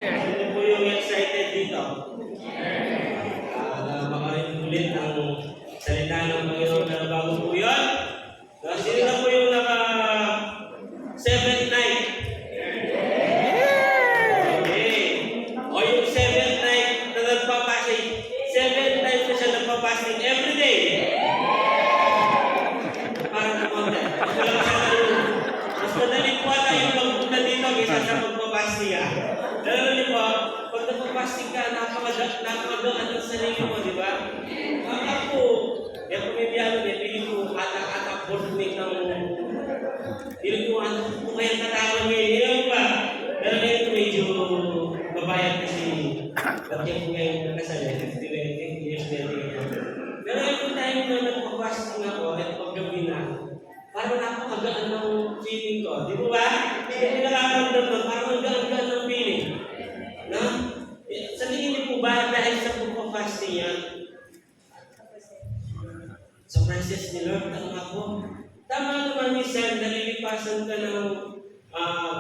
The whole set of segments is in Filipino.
Sino po yung excited dito? Na makarinig ulit ang salita ng Panginoon na bago po yun? Sino na po yung naka seventh night? Okay. O yung seventh night na nagpapasing, seventh night na siya nagpapasing every day. Para na konti. Mas madali po ata yung pagpunta dito kaysa sa magpapasing. Lalo niyo po, pag nagpapasing ka, napakagaan ng sarili mo, di ba? Ako, yung pumibiyalo niya, piling ko atak-atak boardmate ng piling ko anak ko kaya katawan niya, yun ba? Pero ngayon medyo babayan kasi bakit ko ngayon nakasal, 50 years na rin. Pero yung time na nagpapasing ako, at paggabi na, parang napakagaan ng feeling ko, di ba? Hindi nakakaramdam, parang ang gaan-gaan ng feeling. No? Sa tingin niyo po ba dahil sa pagpapasting yan? Sa process ni Lord, ang ako. Tama naman minsan, nalilipasan ka ng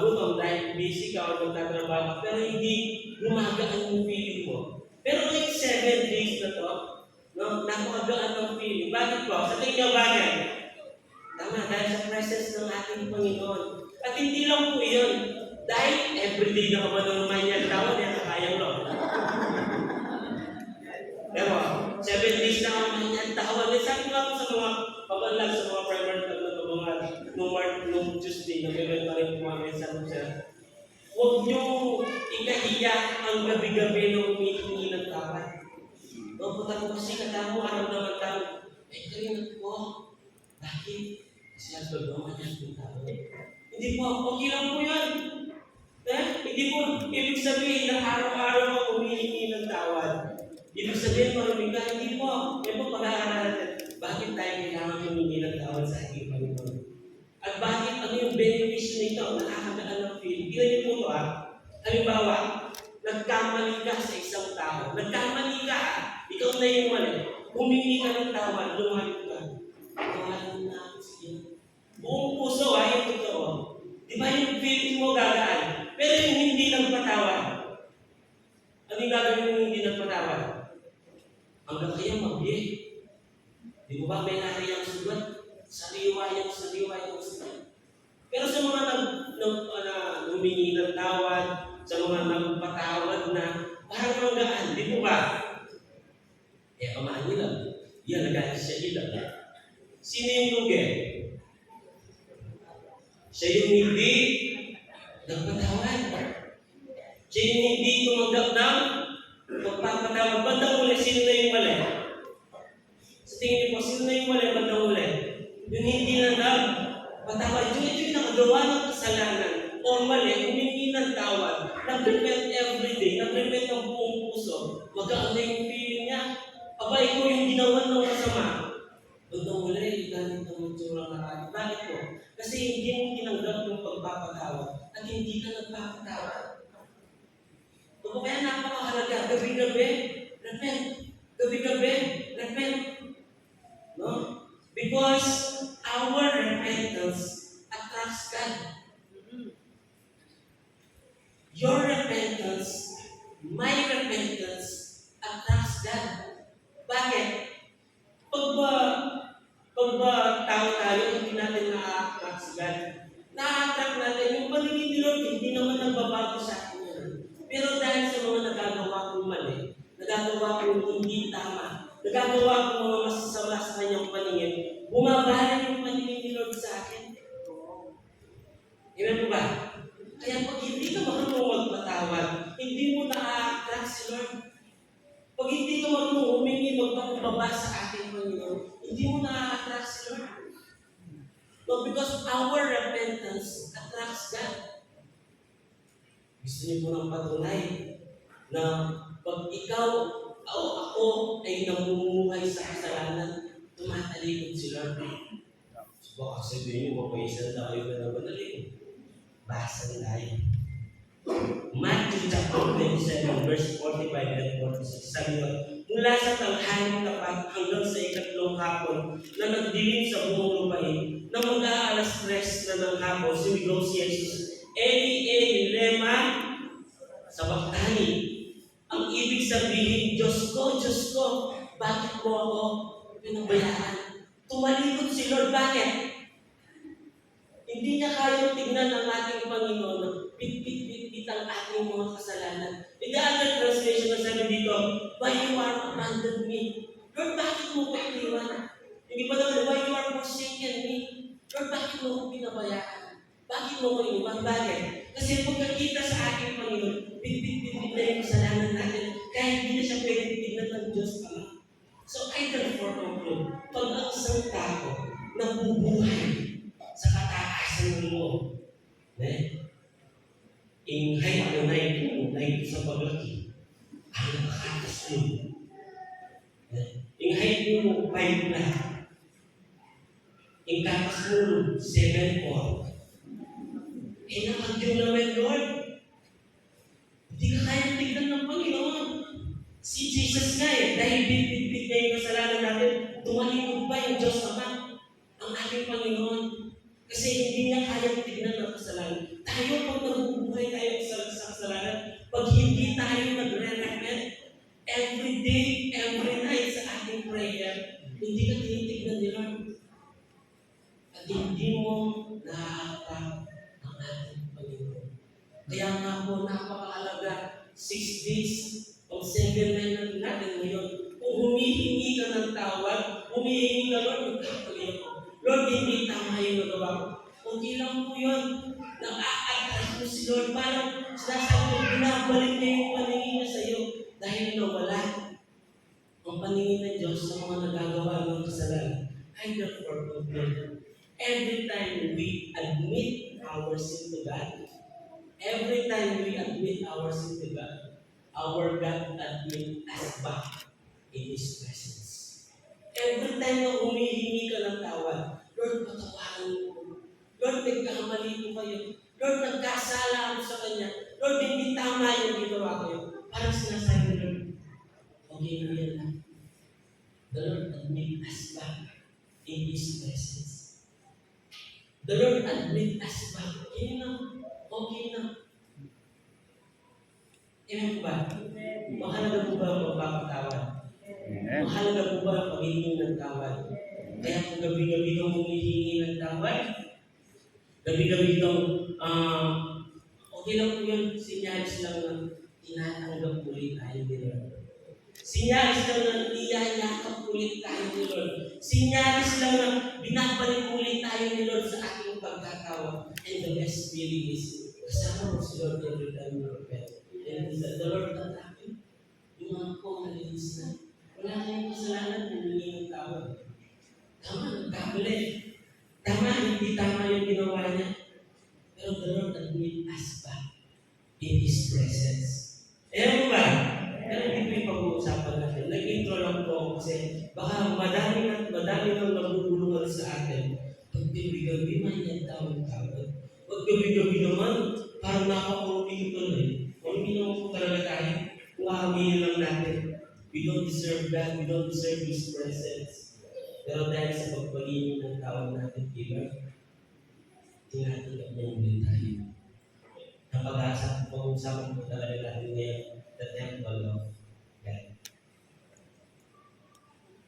gutom dahil busy ka o magtatrabaho, pero hindi gumagaan yung feeling mo. Pero like 7 days na to, no, napakagaan ng feeling. Bakit po? Sa tingin niyo bakit? Tama, dahil sa presence ng ating Panginoon. At hindi lang po yun. Dahil everyday na naman ng manyan tawad, yan nakayang Lord. Pero, 7 days na ang manyan tawad. Sabi ko ako sa mga pag-unlock sa mga primary club na mga nung Tuesday, nag-event pa rin kumamin sa mga. Huwag niyo ikahiya ang gabi-gabi na umihingi ng tawad. No, pagkat mo kasi katamo, araw naman tawad. Kayo po. Bakit? Kasi ang gagawa niya ng tawad. Hindi po, okay lang po yan. Hindi po, ibig sabihin na araw-araw mo humihingi ng tawad. Ibig sabihin, maruming ka, hindi po. Yan po pag-aaralan natin. Bakit tayo kailangan humingi ng tawad sa ating Panginoon? At bakit ano yung benefice nito? Nakakagaan ng feeling. Tignan niyo po ito Halimbawa, nagkamali ka sa isang tao. Nagkamali ka. Ikaw na yung mali. Humingi ka ng tawad. Lumalik ka. Tawanan na ako siya. Buong puso yung totoo. Di ba yung feeling mo gagaan? Pero yung hindi nagpatawad. Ano yung gagawin yung hindi nagpatawad? Hanggang kayo mabiyay. Di mo ba may nariyang sugat? Sariwa yung sugat. Pero sa mga humingi ng tawad, sa mga nagpatawad na, parang magaan. Di mo ba? Eh, kamaan nila. Yan, nagalit siya ilang. Sino yung lugi? Siya yung hindi nagpatawad. Siya yung hindi tumanggap ng magpapatawad. Bandang uli, sino na yung mali? Sa tingin niyo po, sino na yung mali bandang uli? Yung hindi na nagpatawad. Yung nakagawa ng kasalanan o mali, humingi ng tawad, nag-repent everyday, nag-repent ng buong puso, magaan na yung feeling niya. Aba, ikaw yung ginawa ng masama. Bandang uli, ganit ang matura na kanya. Bakit po? Kasi hindi mo tinanggap yung pagpapatawad at hindi ka nagpapatawad. O kaya napakahalaga, gabi-gabi, repent. Gabi-gabi, repent. No? Because our repentance attracts God. Your repentance, my repentance, attracts God. Bakit? Pag ba tao tayo, hindi natin na-attract si God. Na-attract natin, yung paningin ni Lord, hindi naman nagbabago sa akin yan. Pero dahil sa mga nagagawa kong mali, nagagawa kong hindi tama, nagagawa kong mga masasama sa kanyang paningin, bumabalik yung paningin ni Lord sa akin. Amen po ba? Kaya pag hindi ka marunong magpatawad, hindi mo na-attract si Lord. Pag hindi ka marunong humingi magpapababa sa ating Panginoon, hindi mo na-attract si Lord. No, because our repentance attracts God. Gusto niyo po ng patunay na pag ikaw o ako ay namumuhay sa kasalanan, tumatalikod si Lord. So baka sabihin niyo, mapaisan tayo na naman nalikod. Basa tayo. Matthew chapter 27, verse 45 and 46. Sabi ko, mula sa tanghaling tapat hanggang sa ikatlong hapon na nagdilim sa buong lupain, na mag-aalas 3 na ng hapon, sumigaw si Jesus, Eli, Eli, lema, sabachthani. sabihin, Diyos ko, bakit mo ako pinabayaan? Tumalikod si Lord, bakit? Hindi niya kayang tignan ang ating Panginoon na pit ang ating mga kasalanan. In the other translation na sabi dito, why you are abandoned me? Lord, bakit mo ko iniwan? Hindi pa naman, why you are forsaken me? Lord, bakit mo ko pinabayaan? Bakit mo ko iniwan? Bakit? Kasi pagkakita sa ating Panginoon, pit na yung kasalanan natin, kaya hindi na siya pwede tignan ng Diyos Ama. So I therefore conclude, pag ang isang tao nabubuhay sa kataasan mo, inghay ano na ito sa paglaki, ang nakakatas mo. Inghay mo 5 na, ingkatas mo 7 4. Nakagyo naman, Lord. Hindi ka kaya tignan ng Panginoon. Si Jesus nga dahil bit na yung kasalanan natin, tumalikod pa yung Diyos Ama, ang ating Panginoon. Kasi hindi niya kaya tignan ng kasalanan. Tayo, pag nabubuhay tayo sa kasalanan, pag hindi tayo nagre-repent, every day, every night sa ating prayer, hindi ka tinitignan ni Lord. At hindi mo nakakapag ang ating Panginoon. Kaya nga po, napakahalaga, 6 days o 7 night natin ngayon. Kung humihingi ka ng tawad, humihingi ka, Lord, magkakali ako. Lord, hindi tama yung nagawa ko. Okay lang po yun. Nakakatras mo si Lord. Parang sinasabi ko, binabalik niya yung paningin niya sa iyo. Dahil nawala ang paningin ng Diyos sa mga nagagawa ng kasalanan. I therefore conclude, every time we admit our sin to God, every time we admit our sin to God, our God admit us back in His presence. Every time na humihingi ka ng tawad, Lord, patawarin mo. Lord, nagkakamali ko kayo. Lord, nagkasala ako sa Kanya. Lord, hindi tama yung ginawa ko. Parang sinasabi, Lord, okay na yan lang. The Lord admit us back in His presence. The Lord admit us back. Yan na. Okay na. Amen ba? Mahalaga po ba ang magpapatawad? Mahalaga po ba ang paghihingi ng tawad? Kaya kung gabi-gabi kang humihingi ng tawad, gabi-gabi kang, okay lang po yun, sinyalis lang na tinatanggap ulit tayo ni Lord. Sinyalis lang na iyayakap ulit tayo ni Lord. Sinyalis lang na binabalik ulit tayo ni Lord sa ating pagkatawa. And the best feeling is, kasama mo si Lord every time you repent. And the Lord tatapin. Yung mga ko, nalinis na. Wala kayong kasalanan, humingi ng tawad. Tama, nagkamali. Tama, hindi tama yung ginawa niya. Pero the Lord admit us back in His presence. Ayan mo ba? Pero hindi ko yung pag-uusapan natin. Nag-intro lang po ako kasi baka madami nang nabubulungan sa atin. Pag gabi-gabi man yan tawag-tawag. Pag gabi-gabi naman, parang nakakunti ko tuloy. Kung hindi naman po talaga tayo, kung aaminin lang natin, we don't deserve that, we don't deserve His presence. Pero dahil sa pagpagingin ng tawag natin, Iba, tinatanggap niya ulit tayo. Pag-uusapan po talaga natin ngayon, the temple of God.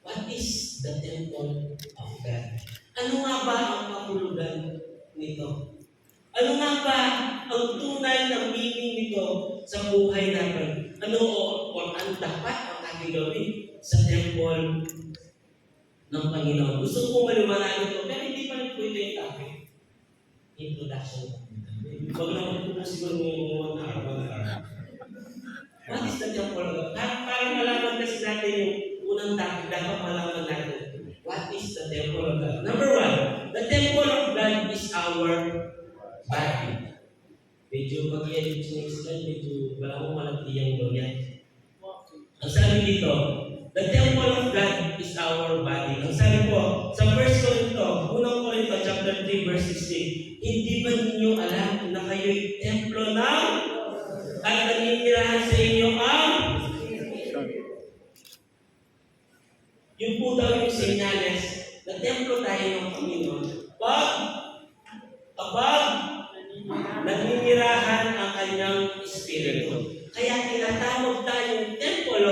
What is the temple of God? Ano nga ba ang mahulugan nito? Ano nga ba ang tunay na meaning nito sa buhay natin? Ano o ang dapat ang ating gawin sa temple ng Panginoon? Gusto ko maliwanagin ito, pero hindi pa rin po ito yung topic. Introduction. Huwag naman po siguro yung mga araw. What is the temple of God? Para malaman kasi natin yung unang topic, dapat malaman natin. What is the temple of God? Number 1, the temple of God is our body. Medyo pag-edit yung slide, medyo wala akong malagdiyang doon yan. Ang sabi dito, the temple of God is our body. Ang sabi po, sa 1 Corinto, unang Corinto, chapter 3, verse 16, hindi ba ninyo alam na kayo'y templo ng at naninirahan sa inyo ang yung po daw yung senyales na templo tayo ng Panginoon. Kapag naninirahan ang kanyang espiritu. Kaya tinatawag tayong temple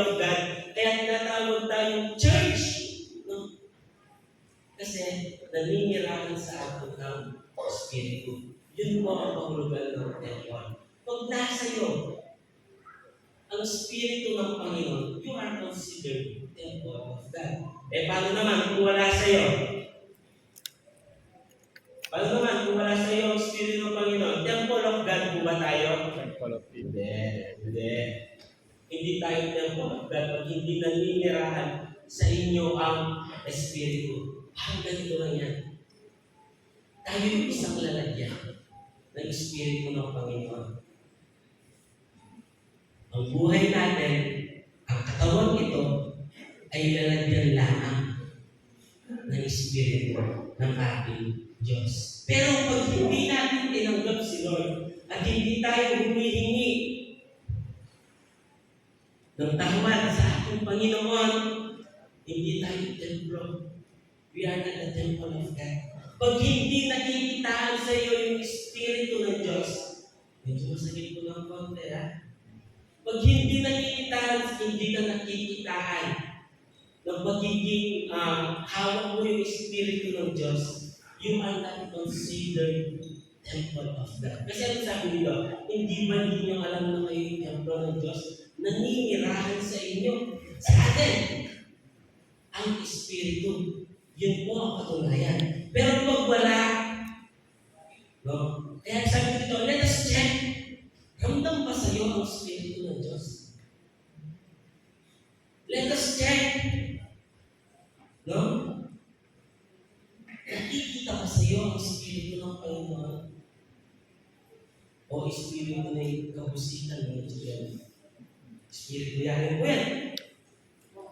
wala sa iyo ang Espiritu ng Panginoon, you are considered temple of God. Paano naman kung wala sa iyo? Paano naman kung wala sa iyo ang Espiritu ng Panginoon? Temple of God po ba tayo? Temple of God. Hindi. Hindi tayo temple of God pag hindi naninirahan sa inyo ang Espiritu. Ganito lang yan. Tayo yung isang lalagyan ng Espiritu ng Panginoon. Ang buhay natin, ang katawan ito, ay lalagyan lamang ng Espiritu ng ating Diyos. Pero pag hindi natin tinanggap si Lord at hindi tayo humihingi ng tawad sa ating Panginoon, hindi tayo templo. We are not the temple of God. Pag hindi nakikitaan sa iyo yung Espiritu ng Diyos, medyo masakit ko ng konti, ha? Pag hindi nakikitaan, hindi ka nakikitaan ng pagiging hawak mo yung Espiritu ng Diyos, you are not considered temple of God. Kasi ano sabi nito? Hindi ba ninyo alam na kayo yung temple ng Diyos? Naninirahan sa inyo, sa atin, ang Espiritu. Yun po ang katunayan. Pero pag wala, no? Kaya sabi dito, let us check. Ramdam ba sa iyo ang Espiritu ng Diyos? Let us check. No? Nakikita ba sa iyo ang Espiritu ng Panginoon? O Espiritu na yung kabusitan ng Diyos? Espiritu yan po yan.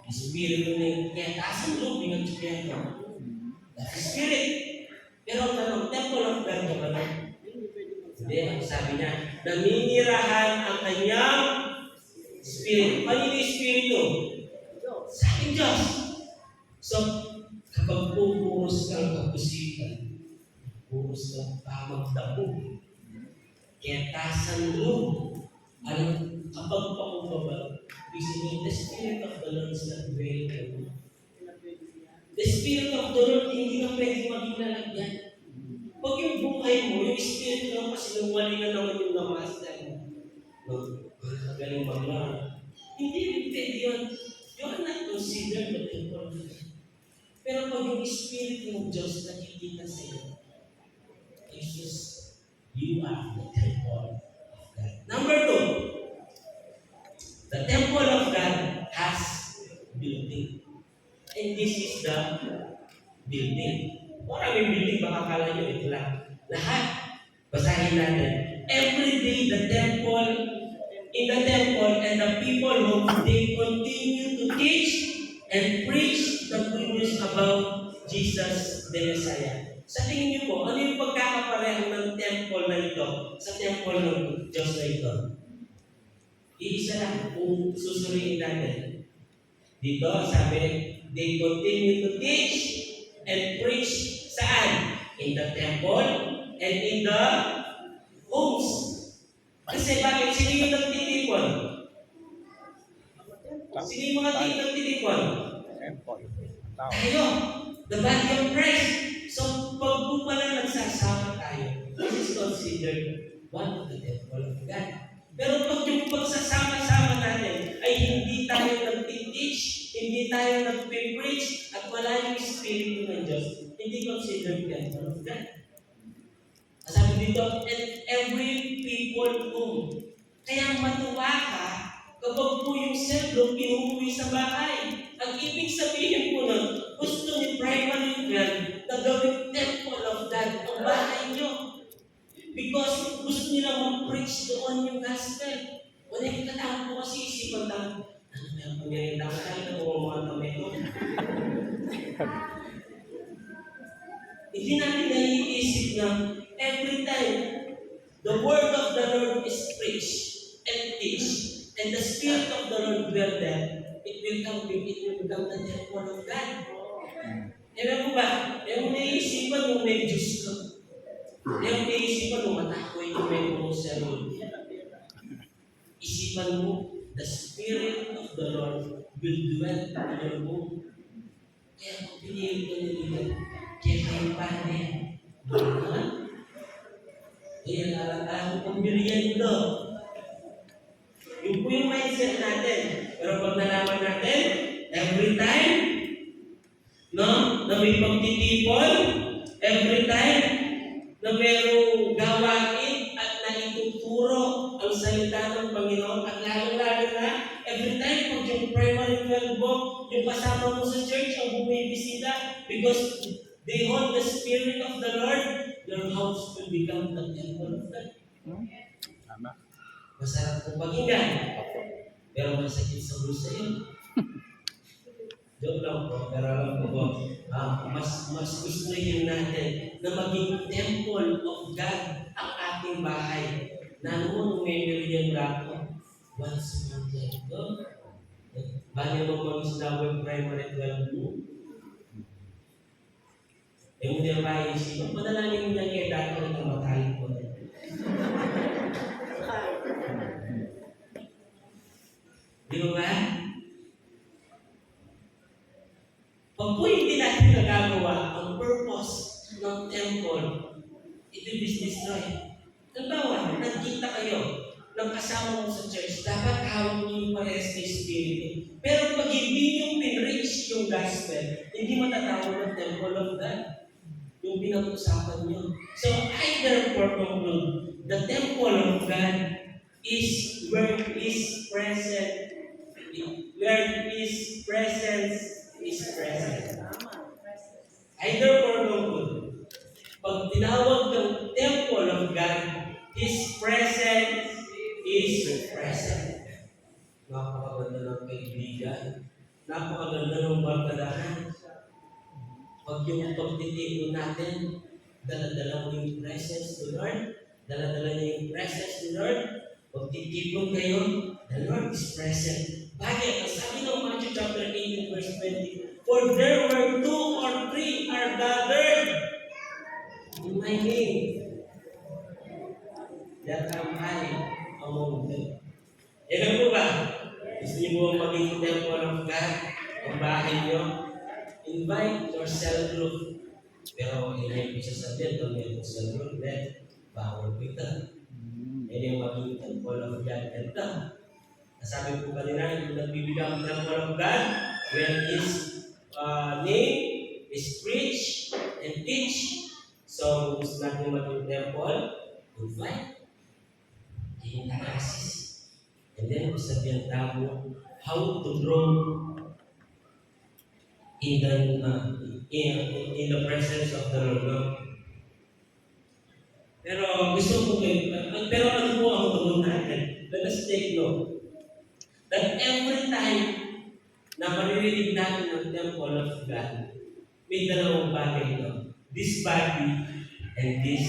Espiritu na yung kayatasan loob ng Diyos. That's Spirit. Pero ang tanong, temple of God ka ba na? Hindi, ang sabi niya, naninirahan ang kanyang Spirit. Ano yung Espiritu? Sa aking Diyos. So, kapag pupuros kang kapusitan, pupuros kang tamang dabo, kayatasan loob, kapag pakumbaba, the Spirit of the Lord is not dwelling in you. The Spirit of the Lord hindi na pwede maging lalagyan. Pag yung buhay mo, yung Spirit lang kasi nangwalingan naman yung namaster mo. Magaling maglaro. Hindi pwede yun. You are not considered the temple of God. Pero pag yung Spirit ng Diyos nakikita sa iyo, Jesus, you are the temple of God. Number 2, the temple of God has building. And this is the building. Maraming building, baka kala nyo ito lang. Lahat. Basahin natin. Every day in the temple and the people who they continue to teach and preach the good news about Jesus the Messiah. Sa tingin niyo po, ano yung pagkakapareho ng temple na ito sa temple ng Diyos na ito? Iisa lang kung susuriin natin. Dito, sabi, they continue to teach and preach saan? In the temple and in the homes. Kasi bakit? Sino yung nagtitipon? Sino yung mga nagtitipon? Tayo. The body of Christ. So, pag po pala nagsasama tayo, this is considered one of the temple of God. Pero pag yung pagsasama-sama natin ay hindi tayo nag-teach, hindi tayo nag-preach, at wala yung Espiritu ng Diyos, hindi considered temple of God. Sabi dito, and every people whom. Kaya matuwa ka kapag po yung self-love pinupuwi sa bahay. Ang ibig sabihin po nun, gusto ni primary God na gawing temple of God ang bahay nyo. Because gusto nila mag-preach doon yung gospel. Wala yung katawag po kasi isipan na, ano ba yung pangyayari na tayo na mga kamay ko? Hindi natin naiisip na every time the word of the Lord is preached and teach, and the Spirit of the Lord dwell there, it will become the temple of God. Ewan mo ba? Ewan mo naiisipan yung may Diyos ka. Ewan mo naiisipan yung matakoy yung may grocery. Isipan mo, the Spirit of the Lord will dwell in your home. Kaya kung pinili ko nila, kaya kayo pa rin. Kaya alam kong biriyan ito. Yun po yung mindset natin. Pero pag nalaman natin, every time, no, na may pagtitipon, every time, na merong gawain at naituturo ang salita ng Panginoon at lalo-lalo na every time pag yung primary 12 mo, yung kasama mo sa church ang bumibisita because they hold the Spirit of the Lord, your house will become the temple of God. Tama. Masarap kong pakinggan, pero masakit sa bulsa yun. Joke lang po, pero alam ko po, mas gustuhin natin na maging temple of God ang ating bahay. Na noon, may million ako, once a month ito. Bali mo kung isnawag primary 12 mo. Yung hindi ba isip, madalangin mo niya kaya dati na kamatayin ko. Di ba? Pag po hindi natin nagagawa ang purpose ng temple, ito is destroy. Halimbawa, nagkita kayo ng kasama mo sa church, dapat hawak niyo yung parehas na Espiritu. Pero pag hindi niyo pinreach yung gospel, hindi matatawag ng temple of God. Yung pinag-usapan niyo. So, I therefore conclude, the temple of God is where His presence, where His presence is present. I therefore conclude, pag tinawag ng temple of God, His presence is present. Napakaganda ng kaibigan. Napakaganda ng barkadahan. Pag yung pagtitipon natin, dala-dala mo yung presence to Lord, dala-dala niyo yung presence to Lord, pag titipon kayo, the Lord is present. Bakit? Ang sabi ng Matthew chapter 18 verse 20, for there were 2 or 3 are gathered in my name, that am I among them. Yan po ba? Gusto niyo po maging temple of God ang bahay niyo? Invite your cell group. Pero hindi ko sasabihin kung may cell group, bawal ko ito. Yan yung maging temple of God. Ito. Nasabi po kanina, yung nagbibigay ng temple of God, where His name is preach and teach. So, gusto natin maging temple, invite, giving access. And then, sabihan tao, how to grow in the presence of the Lord. Pero gusto ko pero ano po ang tugon natin? Let us take note that every time na maririnig natin ang temple of God, may dalawang bagay ito. This body and this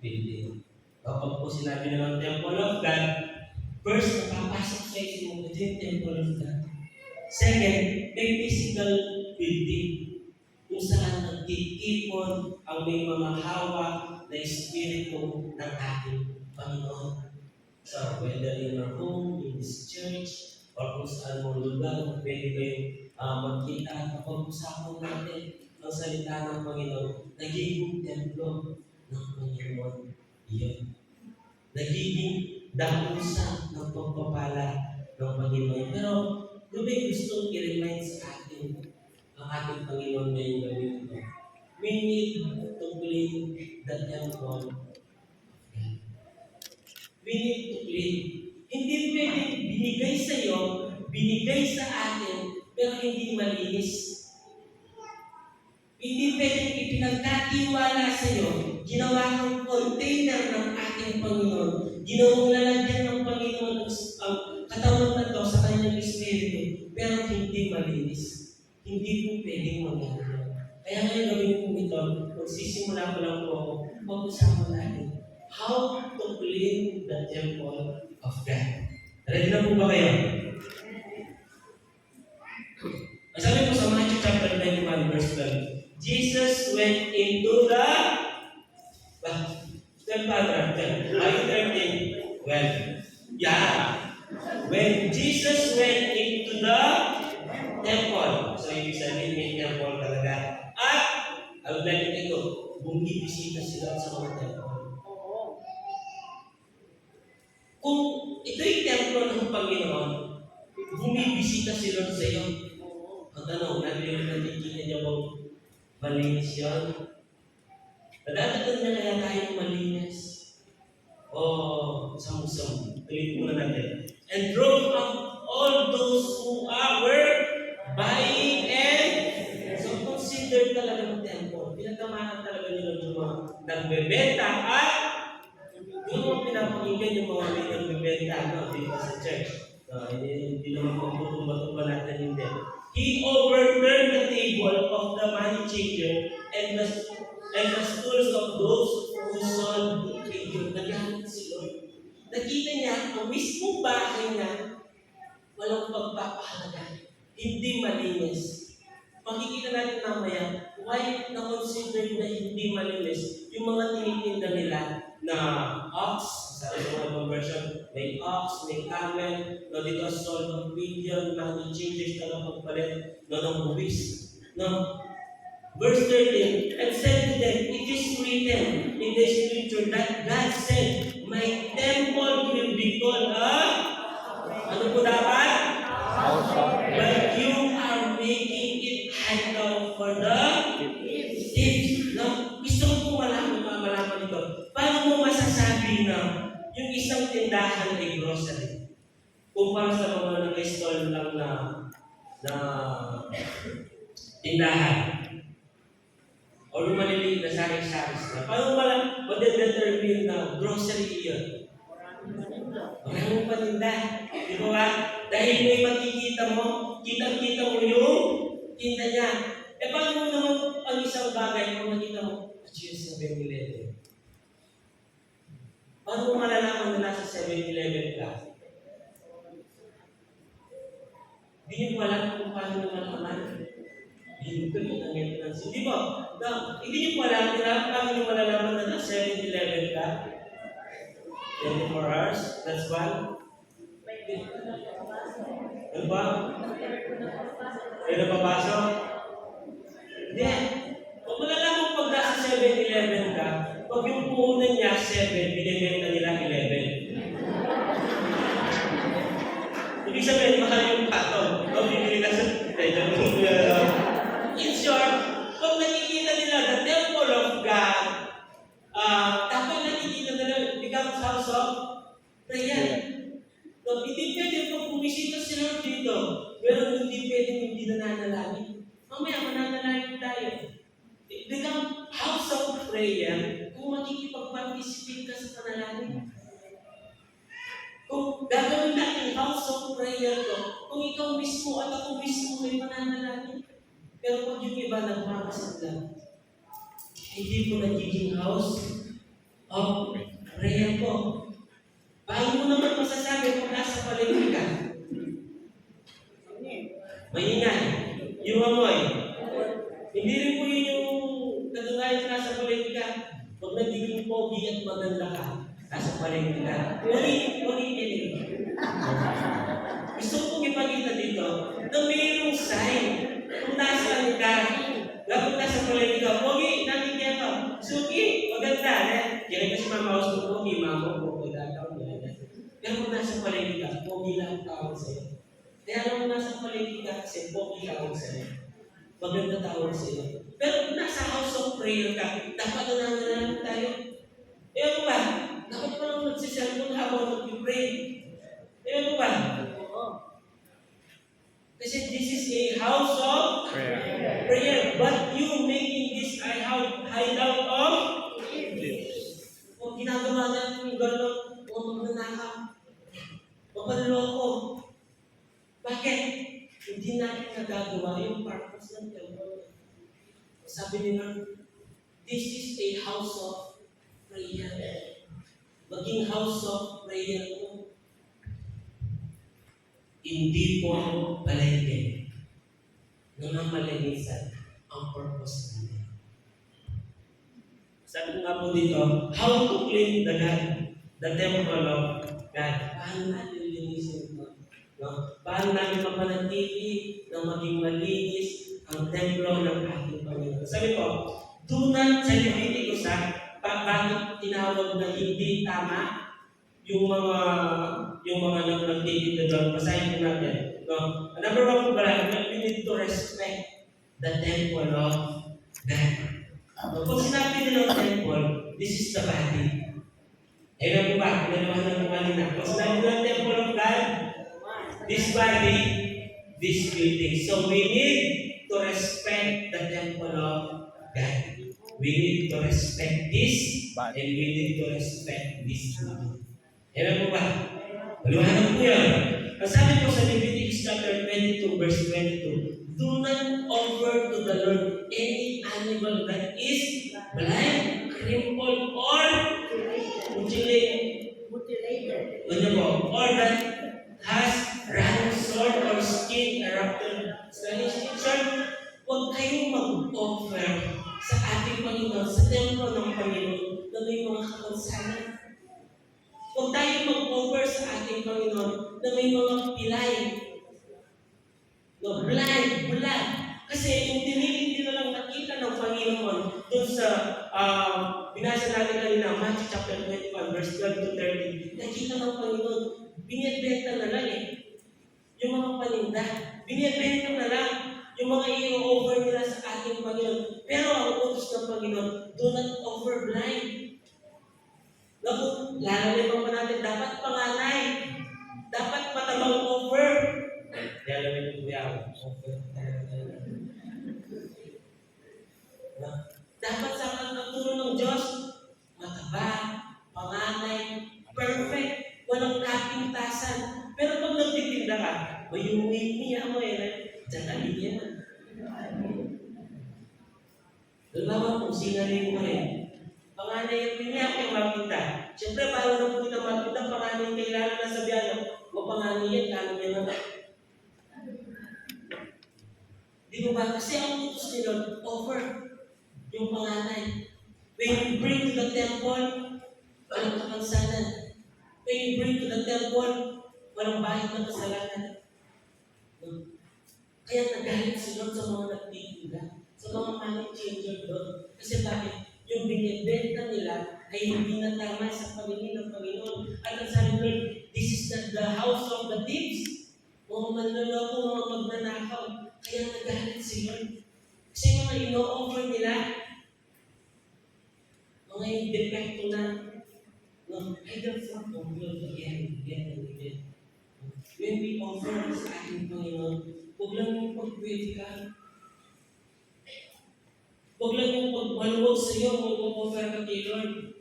building. Kapag po sinabi na ng temple of God, first, napapasok sa isip mo, ito yung temple of God. Second, may physical building kung saan nagtitipon ang may mga hawak na espiritu ng ating Panginoon. So, whether in our home, in this church, or kung saan mong lugar, pwede kayong magkita at mapag-usapan natin ang salita ng Panginoon. Nagiging templo ng Panginoon. Iyon. Nagiging dakusa ng pagpapala ng Panginoon. Pero, may gustong i-remind sa atin ang ating Panginoon ngayong gabi ito. We need to clean the temple of God. We need to clean. Hindi pwedeng binigay sa iyo, binigay sa atin, pero hindi malinis. Hindi pwedeng ipinagkatiwala sa iyo, ginawa kang container ng ating Panginoon, ginawang lalagyan ng Panginoon ang katawan na ito sa kanyang Espiritu, pero hindi malinis. Hindi po pwedeng mangyari. Kaya ngayon gawin po ito, magsisimula ko lang po ako, pag-usapan natin how to clean the temple of God. Ready na po ba kayo? Sabi po sa Matthew chapter 21 verse 12, Jesus went into the when Jesus went into the temple. So, ibig sabihin may temple talaga. At, I would like to ito, bumibisita sila sa mga temple. Kung ito'y temple templo ng Panginoon, bumibisita si Lord sa iyo. Ang tanong, nakikita niya bang malinis yun? Nadadagdag niya kaya tayong malinis? O samu-samu? Tuloy muna natin. And drove out all those who were buying and so considered talaga ng temple. Pinagkamahan talaga nila yung mga nagbebenta at yung mga pinapakinggan yung mga may nagbebenta dito sa church. Hindi naman pagtutumba-tumba natin hindi. He overturned the table of the money changer and the stools of those who sold figure. Nagalit si Lord. Nakita niya ang mismong bahay na walang pagpapahalaga. Hindi malinis. Makikita natin mamaya why na-consider na hindi malinis yung mga tinitinda nila na ox, sa mga conversion, may ox, may camel, no, dito sold of billion, money changers na pagpalit, no, ng buwis. No? Verse 13, and said to them, it is written in the scripture that God said, my temple will be called ano po dapat? But you are making it idol for the thieves. No? Gusto ko malaman ito. Paano mo masasabi na yung isang tindahan ay grocery? Kumpara sa mga nag-stall lang na tindahan. O yung maliliit na sari-saris na. Paano ma-determine na grocery yun? Maraming patinda. Di ba ba? Dahil may makikita mo, kitang-kita mo yung tinda niya. Paano mo naman ang isang bagay kung nakita mo? Cheers sa 7-Eleven. Paano mo malalaman na nasa 7-Eleven ka? Hindi niyo alam kung paano naman naman. Hindi ko yun ang maintenance. Hindi ba? Hindi niyo alam kung paano niyo malalaman na nasa 7-Eleven ka? 24 hours? That's one? Ano ba? May napapasok? Hindi. Kung malalaman pag nasa 7-Eleven ka, pag yung puhunan niya 7, binibenta nila 11. Ibig sabihin, mahal yung patong. O, bibili ka sa... In short, kung nakikita nila the temple of God, dapat nakikita nila becomes house of prayer. So, hindi pwede pag bumisita sila dito, pero hindi pwede hindi nananalangin. Mamaya, mananalangin tayo. It become house of prayer kung makikipag-participate ka sa panalangin. Kung gagawin natin house of prayer ko, kung ikaw mismo at ako mismo ay mananalangin. Pero pag yung iba nagmamasid lang, hindi po nagiging house of prayer po. Paano mo naman masasabi kung nasa palengke ka? Maingay. Yung amoy. Hindi rin po yun yung katunayan na nasa palengke ka. Pag nagiging pogi at maganda ka, nasa palengke ka. Wali. Gusto kong ipakita dito na mayroong sign kung nasaan ka. Kapag nasa palengke ka, pogi, nakikita. Suki, maganda. Kaya kasi mamawas ko pogi, mama ko. Pero kung nasa palengke ka, pogi lang ang tawag sa'yo. Kaya alam mo nasa palengke ka kasi pogi lang sa'yo. Maganda tawag sa'yo. Pero kung nasa house of prayer ka, dapat nananalangin tayo. Ano ba? Dapat pa lang nagsiselfon habang nag-pray. Ano ba? Kasi this is a house of prayer. But you making this a hideout of kung ginagawa natin yung gano'n, o magnanakaw, mapanloko. Bakit? Hindi natin nagagawa yung purpose ng temple. Sabi ni Lord, this is a house of prayer. Maging house of prayer ko. Hindi po palengke. Nangamalinisan ang purpose natin. Sabi ko nga po dito, how to clean the temple of God. Paano natin linisin ito? No? Paano natin mapanatili na maging malinis ang templo ng ating Panginoon? Sabi ko, do not sa Leviticus bakit tinawag na hindi tama yung mga yung mga nagtitigil na doon. Basahin po natin. No? Number one po pala, we need to respect the temple of God. No? Pag sinabi nila ng temple, this is the body. Ayun po ba? Pinalaman ng kanina. Pag sinabi nila ng temple of God, this body, this building. So we need to respect the temple of God. We need to respect this, and we need to respect this building. Amen po ba? Maliwanag po yan. Ang sabi po sa Leviticus chapter 22, verse 22, do not offer to the Lord any animal that is blind, crippled, or mutilated. Ano po? Or that has round sword or skin erupted. Sir, huwag kayong mag-offer sa ating Panginoon, sa templo ng Panginoon, na may mga kapansanan. Huwag tayong mag-offer sa ating Panginoon na may mga pilay. No, blind, blood. Kasi yung tinigil nila lang nakita ng Panginoon doon sa binasa natin kanina, Matthew chapter 21, verse 12 to 13. Nakita ng Panginoon, binibenta na lang yung mga paninda. Binibenta na lang yung mga i-offer nila sa ating Panginoon. Pero ang utos ng Panginoon, do not offer blind. Lalo pa natin, dapat panganay. Dapat matabang offer. Lalo po yan. Dapat sa pagtuturo ng Diyos, mataba, panganay, perfect, walang kapintasan. Pero pag nagtitinda ka, o yung niya mo dyan alin yan. Dalawa kung sinarin mo panganay yung pinya kay mapinta. Siyempre, paano na po kita mapinta, panganay kailangan na sabihan o panganay yan, kano yan na. Di ba ba? Kasi ang utos ni Lord, offer yung panganay. When you bring to the temple, walang kapansanan. When you bring to the temple, walang bahid ng kasalanan. Kaya nagalit si Lord sa mga nagtitinda, sa mga money changer doon. Kasi bakit? Yung binibenta nila ay hindi na tama sa pamilya ng Panginoon. At ang sabi Lord, this is not the house of the thieves. Mga manloloko, mga magnanakaw. Kaya nagalit si Lord. Kasi mga ino-offer nila, mga yung depekto na, either from the world again. When we offer sa ating Panginoon, huwag lang yung pagpwede ka. Huwag lang yung pagmaluwag sa iyo, mag-offer ka kay Lord.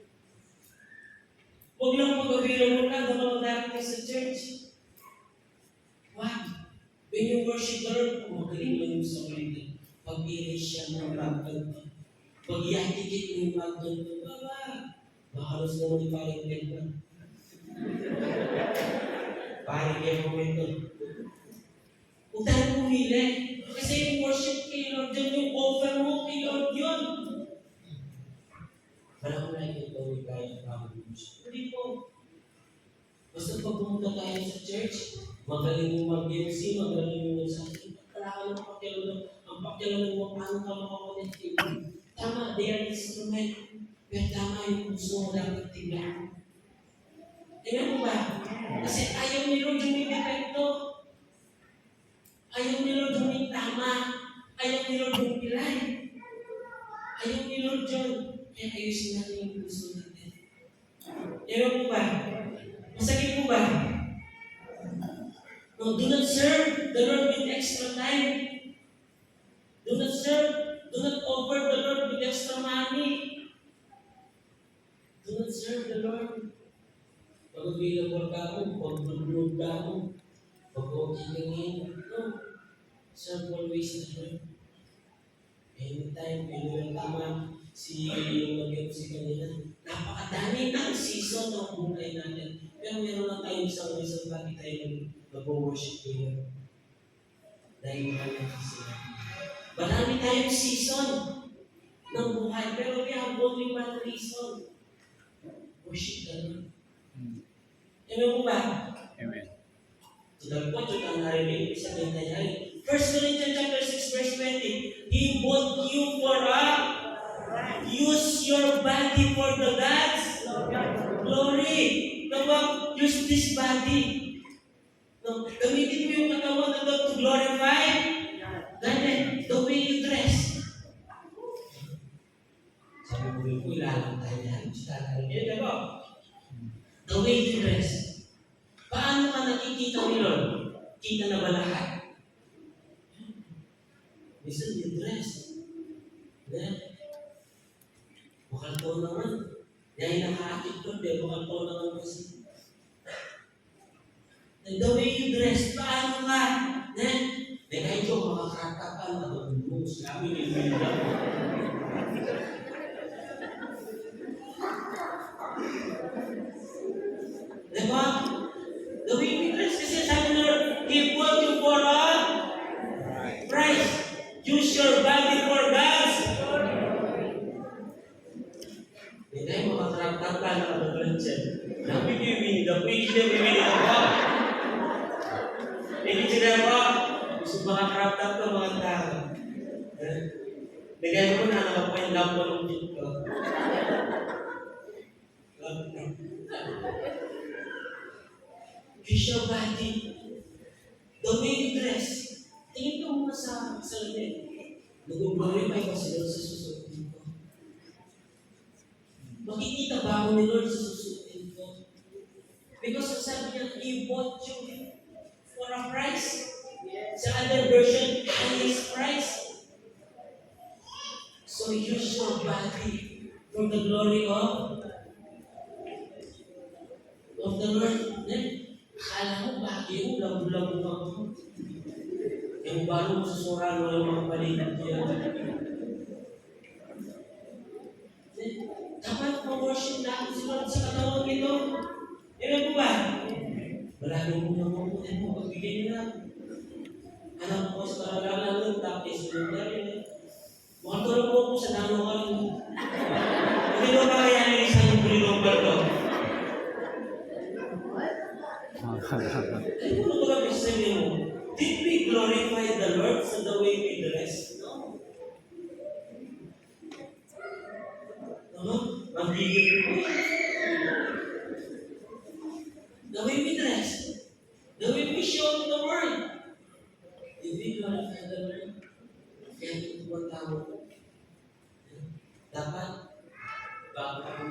Huwag lang pag-available ka, dapat magdarating sa church. Wag. When you worship the Lord, magaling lang yung sa ulitin. Pag-iris siya ng bagdon. Pag-ihatikit mo yung bagdon mo, makalos naman yung parang tempa. Parang yung momento. Huwag tayo pumili. Kasi yung worship kay Lord, dyan yung offer mo kay Lord yun. Parang kung nakikita ko tayo ng pag-worship. Hindi po. Basta pag pumunta tayo sa church, magaling yung mag-MC, magaling yung mag-sakin. Kailangan ng pakialam. Ang pakialam mo, paano ka makakonective. Tama, they are instrument. Pero tama yung puso mo dapat tignan. Tingnan mo ba? Kasi ayaw ni Lord yung may defecto. Ayaw ni Lord yung may tama. Ayaw ni Lord yung pilay. Ayaw ni Lord yun. Kaya ayusin natin yung puso natin. Tingnan mo ba? Masakit mo ba? No, do not serve the Lord with extra time. Do not offer the Lord with extra money. Do not serve the Lord. Pag-available ka mo, pag-download ka mo, pag-okay ka ngayon. No. Serve always the Lord. Anytime, kailangan tama si mag-MC kanina. Napakadami ng season ng buhay natin. Pero meron lang tayong isang reason bakit tayo mag-worship kayo. Dahil natin sila. Marami tayong season ng buhay. Pero we have only one reason. Worship the Lord. Amen mo ba? Amen. Sudah po, ang narinig, isa na tayo. 1 Corinthians chapter 6, verse 20. He bought you for use your body for the God's glory. The mo ba? Use this body. No, gamitin mo yung katawan na to glorify God. The way you dress. Sabi mo yung ilalang tayo yan. Yan na ba? The way you dress. Paano ka nakikita ni Lord? Kita na ba lahat? Minsan yung dress. Bukal to naman. Dahil naka-active ko, bukal to naman kasi. And the way you dress, paano ka? Kahit yung makakratapan na ito, sabi ni Wilda. Diba? The way we dress, kasi sabi na Lord, He bought you for a price. Use your body for God's. Hindi tayo makakratapan na ito, siya. Sabi ni Wilda, pwede na bibili ako. Hindi sila ba? Gusto makakratapan ka mga tao. Bigay mo na nakapag-love mo ng dito. Use your body. The way you dress. Tingin ka muna sa salamin. Nag-glorify ka sila sa susunod ko. Makikita ba ako ni Lord sa susunod ko? Because sabi niya, He bought you for a price. Sa other version, highest price. So use your body for the glory of the Lord. Akala mo, bakit yung labu-labu ako? Yung balo mo susuran mo ng mga balikat niya. Dapat ma-worship natin si Lord sa katawan nito. Ewan po ba? Maraming muna mo pagbigay nila. Anak ko sa karagalan ng tapis. Mukhang tulog mo po sa dano ka rin. Hindi mo ba kaya yung isang bulilong baldo? Ano mo ba sabi mo? Did we glorify the Lord sa the way we dress? No. Magiging po. The way we dress. The way we show to the world. Did we glorify the Lord? Kaya ito ang tao. Dapat, bago ako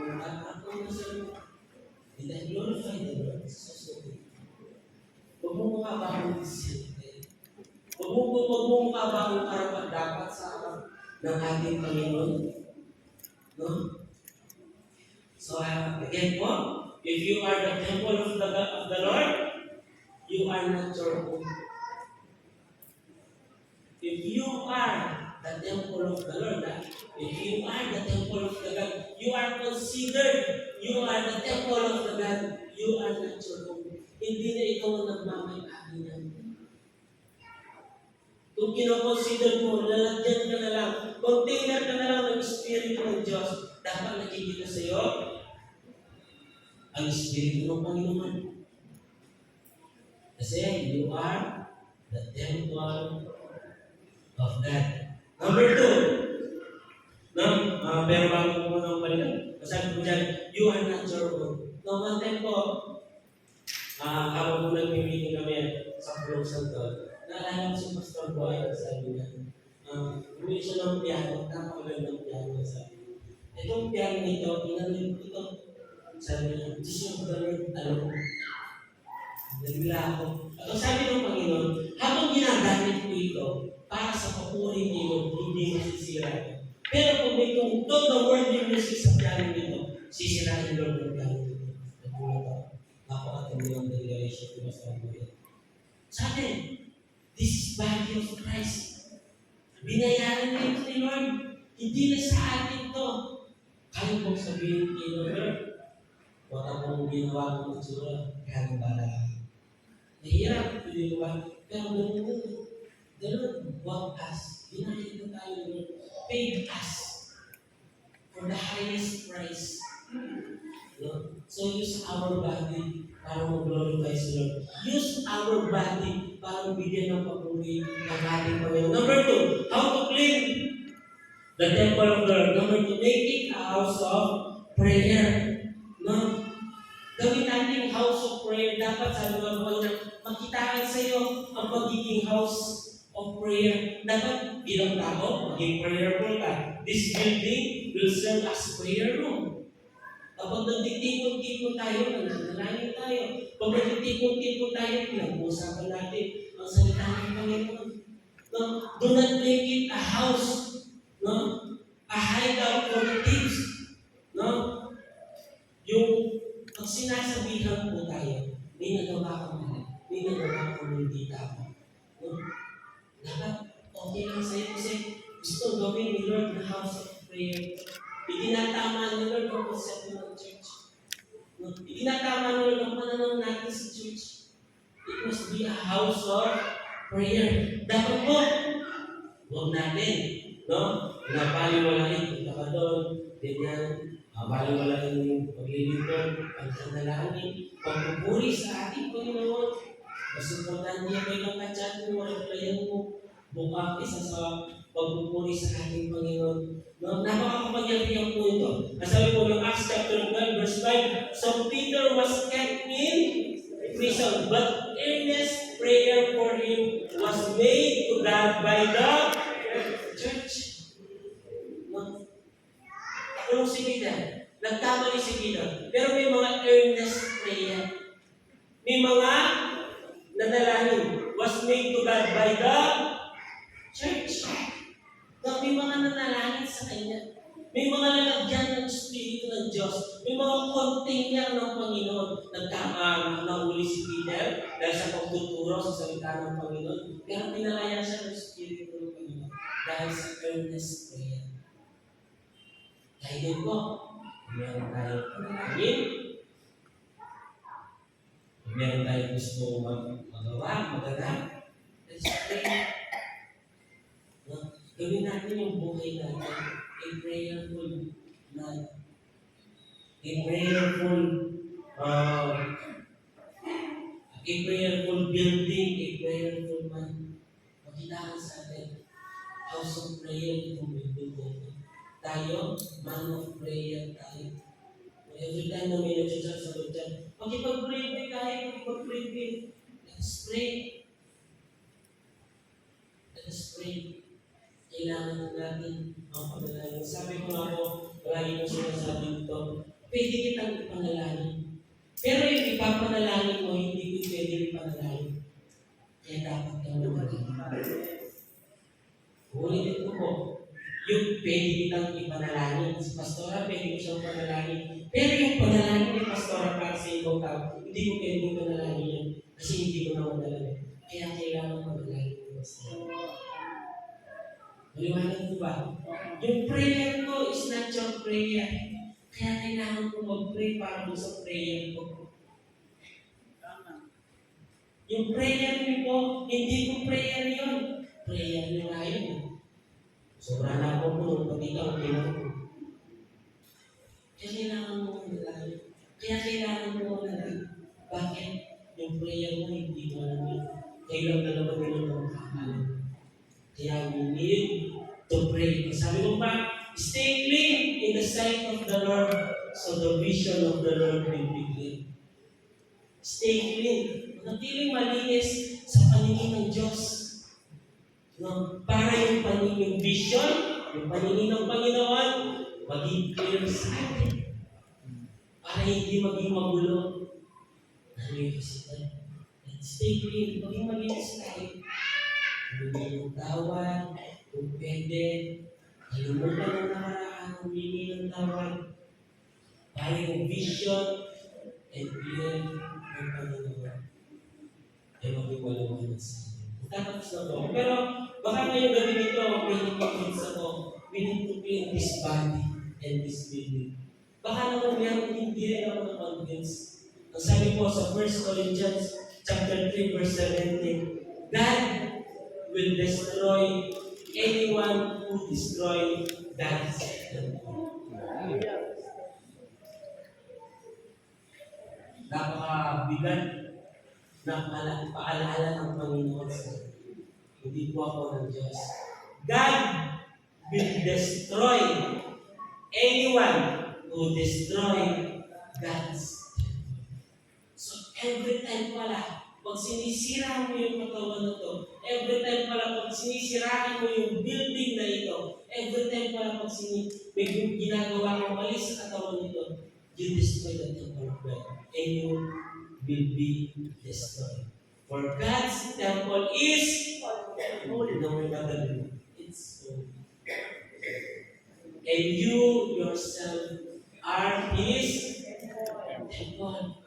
did I glorify the Lord? Huwag mo makabahong discipline. Huwag mo makabahong karapat dapat sa ng ating Panginoon. No? So, again po, if you are the temple of the Lord, you are not your own. If you are the temple of the Lord, if you are the temple of the God, you are considered, you are the temple of the God, you are not your own. Hindi na ikaw ang nagmamay-ari niyan. Kung kinoconsider mo, lalagyan ka na lang, container ka na lang ng Espiritu ng Diyos, dapat nakikita sa iyo ang Espiritu ng Panginoon. Kasi you are the temple of God. Number 2. Pero bago mo nang balikan, masabi ko dyan, you are not your own. No, one time po, habang po nag-meeting kami sa Pulong Santo, naalala ko si Pastor Boy, sabi niya, bumili siya ng piano, napakagandang piano, sabi niya. Itong piano nito, inanin ko ito. Sabi niya, just of the Lord, alam mo. Nagwila ako. At ang sabi ng Panginoon, habang ginagamit ko ito, para sa papuri ni Lord, hindi masisira. Pero kung may tungtod na word yung music sa piano nito, sisirain Lord ng piano nito. Nagwila ako. Napakatindi ng declaration ko sa Panginoon. Sabi, this is body of Christ. Binayaran na ito ni Lord. Hindi na sa atin ito. Kaya kong sabihin kay Lord, wala akong ginawa ng matsura, kaya nang bala. Nahirap, hindi ko ba? Pero the Lord bought us. Binayad na tayo, Lord. Paid us for the highest price. No? So use our body para mag-glorify sa Lord. Use our body para bigyan ng papuri ng ating Panginoon. Number 2, how to clean the temple of the Lord. Number 2, make it a house of prayer. No? Gawin natin house of prayer. Dapat sabi ng Panginoon, makitaan sa iyo ang pagiging house of prayer. Dapat bilang tao, maging prayerful ka. This building will serve as prayer room. Kapag nagtitipon-tipon tayo, nananalangin tayo. Pag nagtitipon-tipon tayo, pinag-uusapan natin ang salita ng Panginoon. No? Do not make it a house, no? A hideout for the thieves. No? Yung pag sinasabihan po tayo, may nagawa ka mali, may nagawa ka hindi tama. No? Dapat okay lang sa'yo kasi gusto gawin ni Lord na house of prayer. Itinatama ni Lord ang konsepto ng church. No? Itinatama ni Lord ang pananaw natin sa church. It must be a house of prayer. Dapat po, huwag natin, no? Napaliwalain, punta ka doon, ganyan, baliwalain yung paglilingkod, pagkanalangin, pagpupuri sa ating Panginoon. Mas importante yan kayo ng katsat mo, replyan mo, buka isa sa pagpupuri sa ating Panginoon. No? Napakakapagyari po ito. Nasabi po ng Acts chapter 12, verse 5, So Peter was kept in prison, but earnest prayer for him was made to God by the church. No? Ano si Peter? Nagkamali si Peter. Pero may mga earnest prayer. May mga nanalangin was made to God by the church. No, may mga nanalangin sa Kanya. May mga lalagyan ng Espiritu ng Diyos. May mga container ng Panginoon. Nahuli si Peter dahil sa pagtuturo sa salita ng Panginoon. Pero pinalaya siya ng Espiritu ng Panginoon dahil sa earnest prayer. Dahil din po, meron tayong panalangin. Meron tayong gusto magawa, maganap. Let's pray. No? Gawin natin yung buhay natin a prayerful man. A prayerful building, a prayerful man. Makitaan sa atin. House of prayer itong building natin. Tayo, man of prayer tayo. Every time na may nag-chat sa Lord dyan, makipag-pray tayo, makipag-pray. Let's pray. Let us pray. Kailangan natin ang panalangin. Sabi ko nga po, lagi ko sinasabi dito, pwede kitang ipanalangin. Pero yung ipapanalangin mo, hindi ko pwede ipanalangin. Kaya dapat kang manalangin. Ulitin ko po, yung pwede kitang ipanalangin. Si Pastora, pwede ko siyang panalangin. Pero yung panalangin ni Pastora para sa ibang tao, hindi ko pwede ipanalangin yan. Kasi hindi ko na madalangin. Kaya kailangan panalangin ni Pastora. Maliwanag ko ba? Yung prayer ko is not your prayer. Kaya kailangan ko mag-pray para mo sa prayer ko. Yung prayer niyo po, hindi ko prayer yun. Prayer niyo nga yun. Sobra na ako po nung pati ka, ko. Kaya kailangan mo manalangin. Kaya kailangan mo manalangin. Bakit? Yung prayer mo, hindi mo alam yun. Kayo lang dalawa nila ng kakalan. Kaya we need to pray. Sabi mo pa, stay clean in the sight of the Lord so the vision of the Lord will be clear. Stay clean. Manatiling malinis sa paningin ng Diyos. No? Para yung vision, yung paningin ng Panginoon, maging clear sa atin. Para hindi maging magulo. Ano yung kasitan? Stay clean. Maging malinis tayo. Humingi ng tawad, kung pwede, kalimutan ng nakaraan, humingi ng tawad, para yung vision and clear ng Panginoon ay maging malawanan sa atin. Tapos na po. Pero baka ngayong gabi nito, may nipagkins ako, we need to clean this body and this building. Baka naman meron hindi rin ako na-convince. Ang sabi po sa 1 Corinthians chapter 3 verse 17, God will destroy anyone who destroy God's temple. Napakabigat na paalala ng Panginoon sa hindi po ako ng Diyos. God will destroy anyone who destroy God's temple. Every time pala, pag sinisira mo yung katawan na to, every time pala pag sinisiraan mo yung building na ito, every time pala pag may ginagawa kang mali sa katawan nito, you destroy the temple of God and you will be destroyed. For God's temple is holy. No, we're not gonna do it. It's holy. And you yourself are His temple.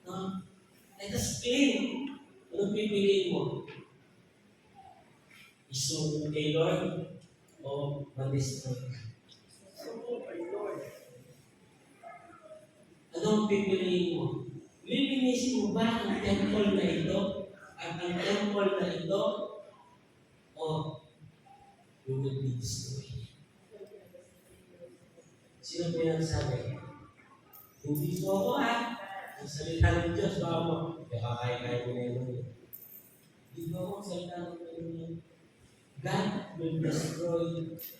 No? Let us clean. Anong pipiliin mo? Isuko kay Lord o ma-destroy? Anong pipiliin mo? Lilinisin mo ba ang temple na ito? At ang temple na ito? O you will be destroyed? Sino po yung nagsabi? Hindi po ako Ang salita ng Diyos, baka mo, kaya mo na yun. Hindi po ako ang salita ng Diyos. God will destroy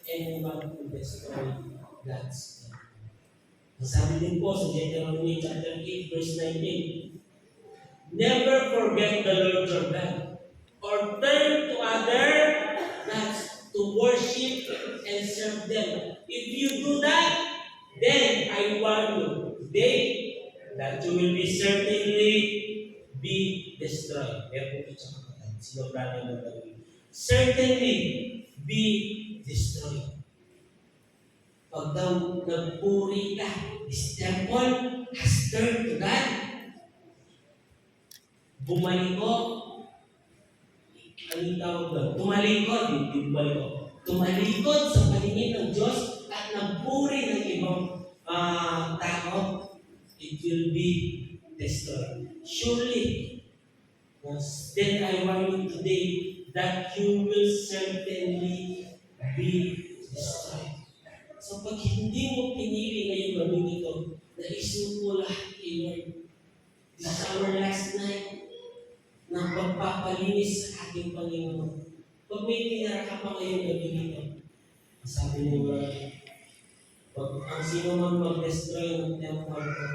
anyone who destroy God's temple. Ang sabi din po sa Deuteronomy chapter 8, verse 19, never forget the Lord your God, or turn to other gods to worship and serve them. If you do that, then I warn you today that you will be certainly be destroyed. Kaya po ito sa kapatid, sinobra niya ng gawin. Certainly be destroyed. Pag daw nagpuri ka, this temple has turned to God. Bumalikot. Anong tawag doon? Tumalikot. Hindi bumalikot. Tumalikot sa paningin ng Diyos at nagpuri ng ibang tao. It will be destroyed. Surely, then I want you today that you will certainly be destroyed. So pag hindi mo pinili ngayong gawin ito, na isuko lahat kay Lord, this is our last night na pagpapalinis sa ating Panginoon. Pag may tinara ka pa ngayong gawin ito, sabi ni Lord, pag ang sino man mag-destroy ng temple ko,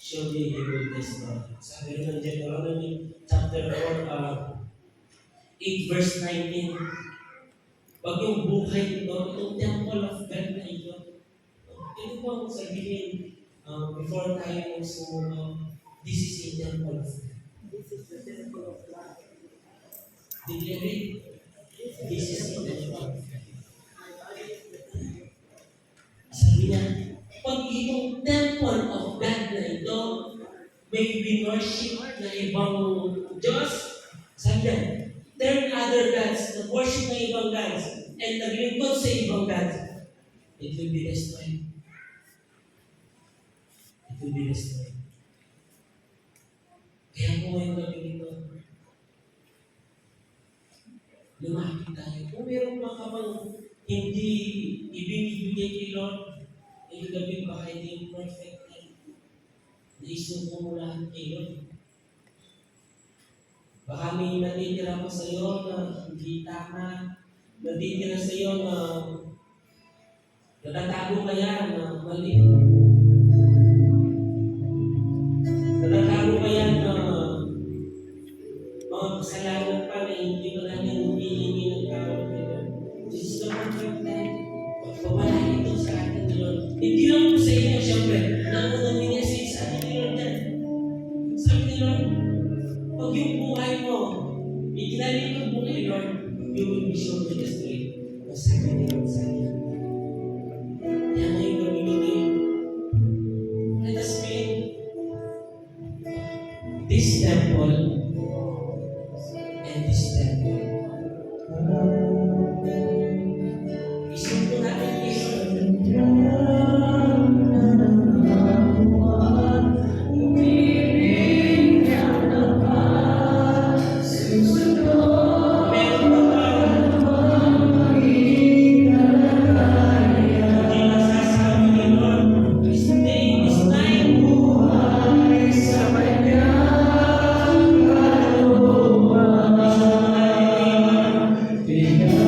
surely he will destroy. Sabi rin ng Deuteronomy chapter 4, 8 verse 19, pag yung buhay ito, itong temple of God na ito, ito po ang sabihin before tayo sumuko, this is a temple of God. This is the temple of God. Did you read? This is a temple of God. Sabi niya, pag itong temple of God na ito, may worship na ibang Diyos, sabi niya, turn other gods, nag-worship na ibang gods, and naglingkod sa ibang gods, it will be destroyed. It will be destroyed. Kaya po ngayong gabi nito, lumapit tayo. Kung meron pa ka bang hindi ibinibigay kay Lord, ngayong gabi baka hindi perfect na naisuko mo lahat kay Lord. Baka may natitira pa sa iyo na hindi tama, natitira sa iyo na natatago ka yan na mali. Natatago ka yan na mga kasalanan pa na hindi pa natin hinihingi ng tawad nila. This is the perfect time. Pagpapala ito sa atin ni Lord. Hindi lang po sa inyo, siyempre, naunang minessage sa atin ni Lord yan. Sabi ni Lord, pag yung buhay mo, itinalipag mo kay Lord, you will be sure to destroy. Sabi ni Lord sa akin. Yan na yung gawin ito. Let us clean this temple and this temple. Isip ko natin Amen.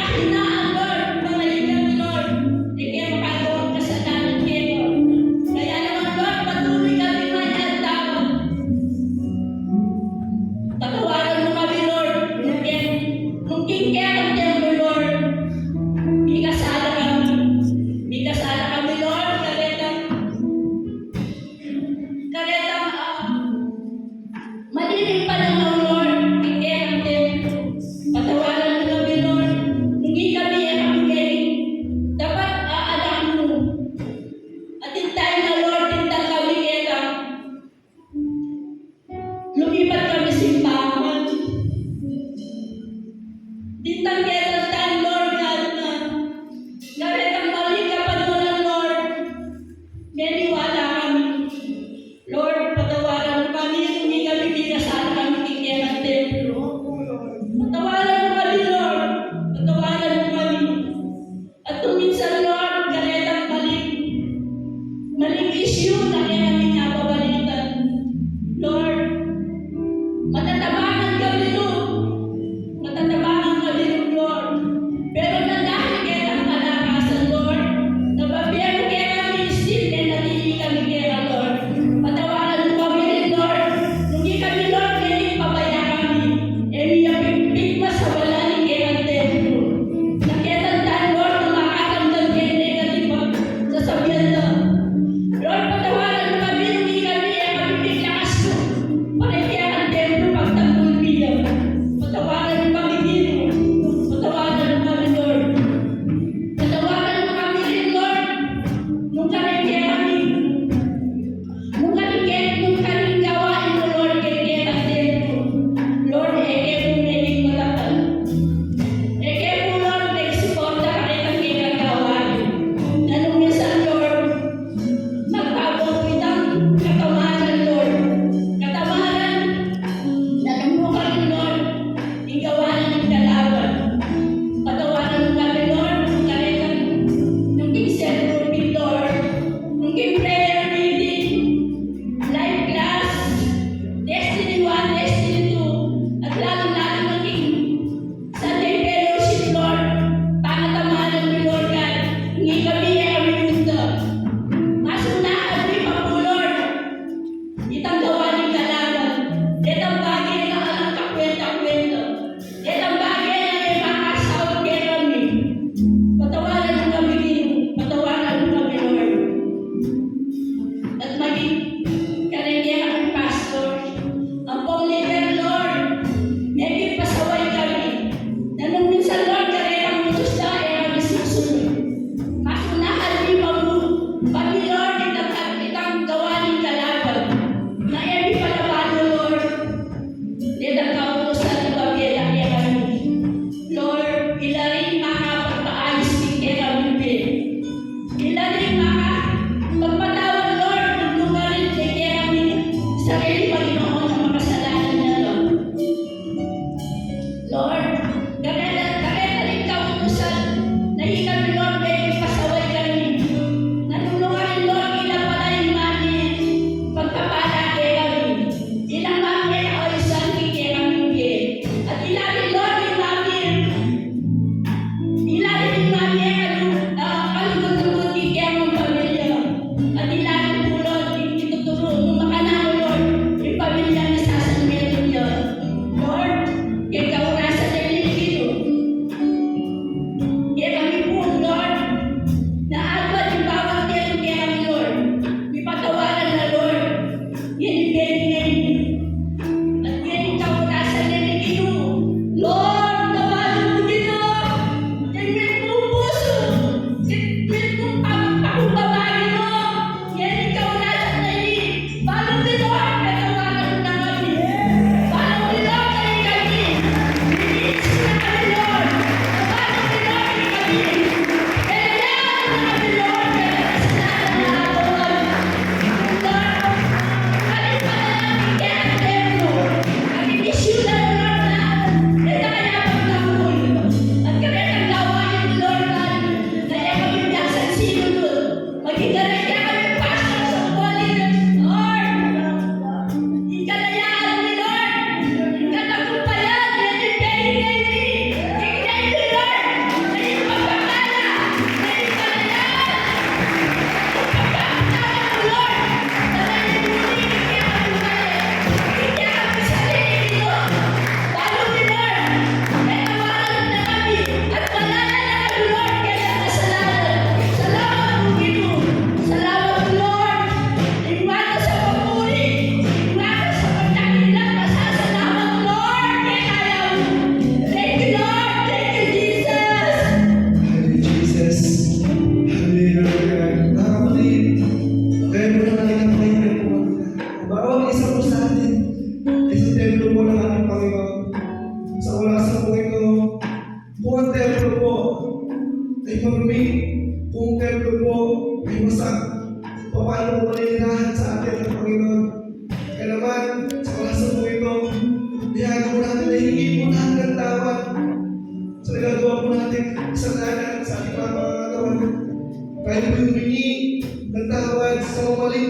kahinaan, Lord, mga ilang, Lord. Di kaya makagawa ka sa namin kayo. Kaya naman, Lord, patuloy kami manatawag. Patawaran mo kami, Lord. Nung kaya ang tempo, Lord. Bigkasala kami. Bigkasala kami, Lord. Karetang madilim pa lang ang Lord. Kaya ang tempo. Patawaran mo kami, Lord. Hindi kami kami. Dapat aalam mo. At hintay na, Lord, hintay kami kaya lumipat kami simbahan. Hintay kaya tayo, Lord, na garetang balik ka pa doon, Lord. Naniwala kami. Lord, patawaran mo kami. Hindi kami pinasal kami kaya ng templo. Patawaran mo kami, Lord. Patawaran mo kami. At tuminsan, Lord, garetang balik. Maling issue na kaya namin napabalitan. Lord, matatabangan kami, Lord. Matatabangan kami, Lord.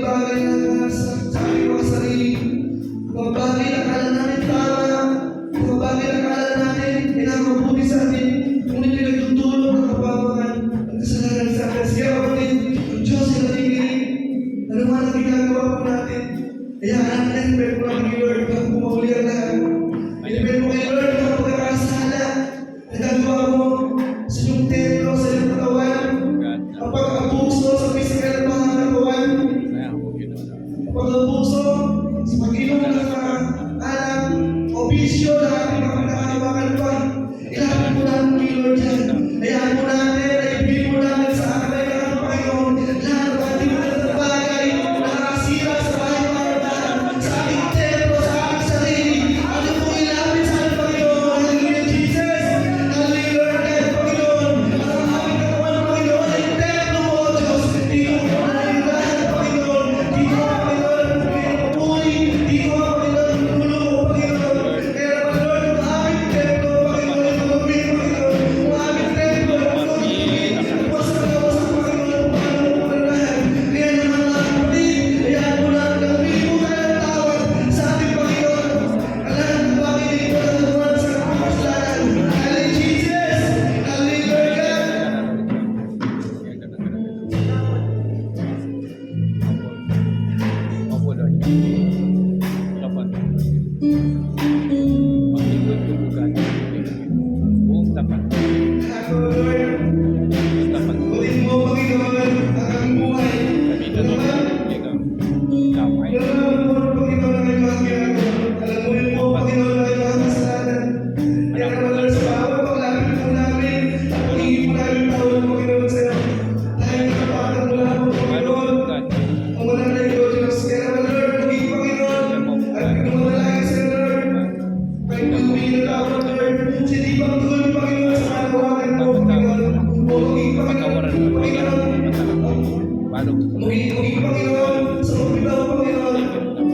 bagay na sa aming mga sarili. Mga bagay na akala namin tama, mga bagay na akala natin ay nakakabuti sa atin, ngunit ay nagtutulong ng kapabangan at kasalanan sa atin. Sige kapatid, ang Diyos ay nakikinig. Ano man ang ginagawa po natin, kaya natin, pero po namin kay Lord, bago pumahuli ang lahat. Pinipin mo kay Lord ang pagkakasala na gagawa mo sa iyong templo, sa iyong katawan, ang pag-abuso sa physical na mga katawan, pag-abuso sa pag-inom ng mga alam o bisyo na ating mga pinakahawakan pa. Ilapit mo natin kay Lord yan. Hayaan mo natin, ibigay mo natin sa akin ng Panginoon lahat ng ating mga bagay na nakasira sa bahay ng mga tao, sa ating templo, sa ating sarili. Ano po ilapit sa ating Panginoon? Hallelujah, Jesus! Hallelujah, Lord, Panginoon! Ang aming katawan, Panginoon, ay templo mo, Diyos. Dito mo ang lahat, Panginoon. Dito mo, Panginoon, ang pinapuli. Dito mo, Panginoon, ang tulong mo, Panginoon. Kaya naman, Lord, ang aming templo, Panginoon, ang gagawin, Panginoon. Ang aming templo, ang gagawin. Wasak-wasak, Panginoon, ang paano mo na lahat. Kaya naman, mga kapatid, hayaan mo na, gagawin mo tayo ng tawad sa ating Panginoon. Ang lahat ng bagay na ito na naman sa kapasalanan. Hallelujah, Jesus! Hallelujah, God! Ako, Lord, ulit mo, Panginoon, ang aming buhay. Alam mo, Panginoon, ang aming mga ginagawa. Alam mo rin po, Panginoon, ang aming mga kasalanan. Kaya naman, Lord, sa bawat paglapit po namin, at pagiging po namin tawad, Panginoon, sa iyo. Tayo nakapatang mula po, Panginoon. Ang wala na ikaw, Diyos. Kaya naman, Lord, pagiging Panginoon, at pinamalangin sa iyo, Lord. Kahit pag-uwi na tawad, Lord, sa di pagtuloy, Panginoon, sa kanawagan mo, Panginoon. O pagiging Panginoon, Magiging Panginoon, sa magbitaw, Panginoon,